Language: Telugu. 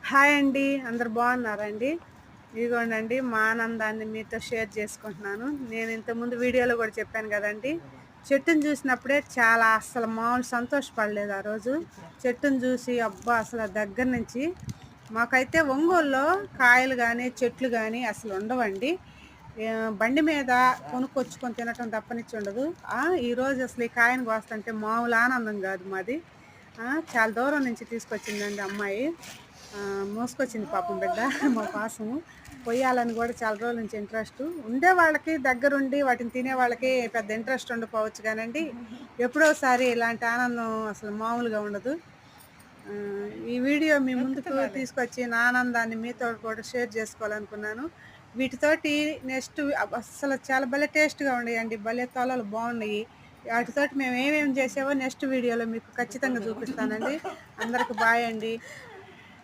హాయ్ అండి. అందరు బాగున్నారండి? ఇదిగోండండి మా ఆనందాన్ని మీతో షేర్ చేసుకుంటున్నాను. నేను ఇంతకుముందు వీడియోలో కూడా చెప్పాను కదండి. చెట్టుని చూసినప్పుడే చాలా అస్సలు మామూలు సంతోషపడలేదు ఆ రోజు. చెట్టుని చూసి అబ్బా! అసలు దగ్గర నుంచి మాకైతే ఒంగోలులో కాయలు గానీ, చెట్లు గానీ అసలు ఉండవండి. బండి మీద కొనుక్కొచ్చుకొని తినటం తప్పనిచ్చి ఉండదు. ఈరోజు అసలు ఈ కాయను కోస్తుంటే మామూలు ఆనందం గాదు మాది. చాలా దూరం నుంచి తీసుకొచ్చిందండి అమ్మాయి. మోసుకొచ్చింది పాపం బిడ్డ మా కోసము. కొయ్యాలని గూడా చాలా రోజుల నుంచి ఇంట్రెస్టు. ఉండే వాళ్ళకి దగ్గరుండి వాటిని తినే వాళ్ళకి పెద్ద ఇంట్రెస్ట్ ఉండకపోవచ్చు గానండి, ఎప్పుడోసారి ఇలాంటి ఆనందం అసలు మామూలుగా ఉండదు. ఈ వీడియో మీ ముందుకు తీసుకొచ్చి నా ఆనందాన్ని మీతో కూడా షేర్ చేసుకోవాలనుకున్నాను. వీటితోటి నెక్స్ట్ అస్సలు చాలా భలే టేస్ట్‌గా ఉండేయండి. భలే తొలలు బాగున్నాయి. వాటితోటి మేము ఏమేమి చేసామో నెక్స్ట్ వీడియోలో మీకు ఖచ్చితంగా చూపిస్తానండి. అందరికి బాయ్ అండి.